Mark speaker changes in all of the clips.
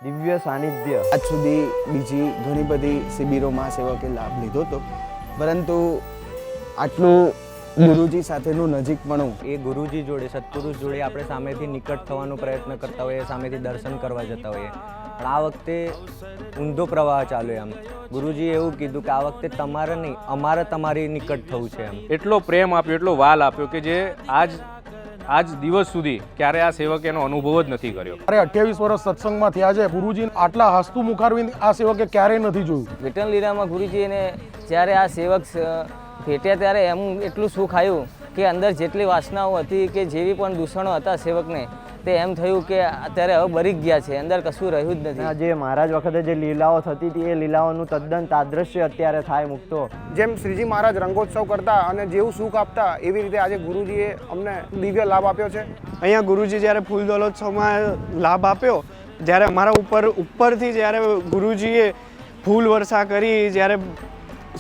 Speaker 1: દિવ્ય સાનિધ્ય.
Speaker 2: આજ સુધી બીજી ઘણી બધી શિબિરોમાં સેવકે લાભ લીધો હતો, પરંતુ આટલું ગુરુજી સાથેનું નજીકપણું,
Speaker 1: એ ગુરુજી જોડે, સત્પુરુષ જોડે આપણે સામેથી નિકટ થવાનો પ્રયત્ન કરતા હોઈએ, સામેથી દર્શન કરવા જતા હોઈએ, પણ આ વખતે ઊંધો પ્રવાહ ચાલ્યો. એમ ગુરુજીએ એવું કીધું કે આ વખતે તમારે નહીં, અમારે તમારી નિકટ થવું છે. એમ
Speaker 3: એટલો પ્રેમ આપ્યો, એટલો વાલ આપ્યો કે જે આજ દિવસ સુધી ક્યારે આ સેવકે એનો અનુભવ જ નથી કર્યો.
Speaker 4: અરે 28 વર્ષ સત્સંગમાં થયા છે, ગુરુજી આટલા હસ્તુ મુખારવિંદ આ સેવકે ક્યારેય નથી જોયું.
Speaker 5: વિઠ્ઠલ લીલામાં ગુરુજીને જ્યારે આ સેવક ભેટ્યા ત્યારે એમ એટલું સુખ આવ્યું કે અંદર જેટલી વાસનાઓ હતી કે જેવી પણ દૂષણો હતા સેવકને, તે એમ થયું કે અત્યારે હવે બરી ગયા છે, અંદર કશું રહ્યું જ નથી.
Speaker 1: જે મહારાજ વખતે જે લીલાઓ થતી હતી એ લીલાઓનું તદ્દન તાદ્રશ્ય અત્યારે થાય મુક્તો.
Speaker 2: જેમ શ્રીજી મહારાજ રંગોત્સવ કરતા અને જેવું સુખ આપતા, એવી રીતે આજે ગુરુજીએ અમને દિવ્ય લાભ આપ્યો છે.
Speaker 6: અહીંયા ગુરુજી જ્યારે ફૂલ દોલોત્સવમાં લાભ આપ્યો, જ્યારે અમારા ઉપરથી જ્યારે ગુરુજીએ ફૂલ વર્ષા કરી, જ્યારે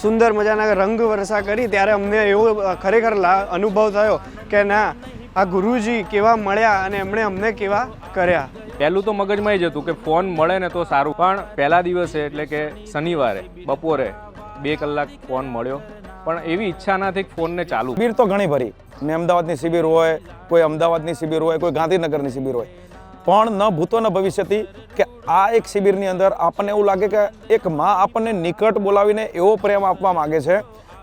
Speaker 6: સુંદર મજાના રંગ વર્ષા કરી, ત્યારે અમને એવો ખરેખર અનુભવ થયો કે ના, આ ગુરુજી કેવા મળ્યા અને એમણે અમને કેવા કર્યા.
Speaker 3: પહેલું તો મગજમાં જ હતું કે ફોન મળે ને તો સારું, પણ પહેલા દિવસે એટલે કે શનિવારે બપોરે 2 કલાક ફોન મળ્યો, પણ એવી ઈચ્છા ના થઈ ફોનને ચાલુ.
Speaker 7: શિબિર તો ઘણી ભરી, ને અમદાવાદની શિબિર હોય, કોઈ અમદાવાદની શિબિર હોય, કોઈ ગાંધીનગરની શિબિર હોય, પણ ન ભૂતો ન ભવિષ્યથી કે આ એક શિબિરની અંદર આપણને એવું લાગે કે એક માં આપણને નિકટ બોલાવીને એવો પ્રેમ આપવા માગે છે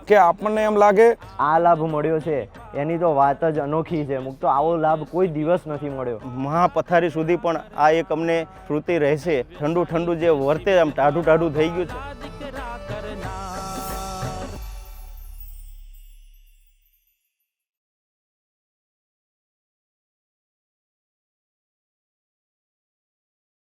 Speaker 7: કે આપણને એમ લાગે
Speaker 1: આ લાભ મળ્યો છે એની તો વાત જ અનોખી છે. મુક્તો આવો લાભ કોઈ દિવસ નથી મળ્યો.
Speaker 8: મહાપથારી સુધી પણ આ એક અમને સ્મૃતિ રહેશે. ઠંડુ જે વર્તે આમ ટાઢું થઈ ગયું છે.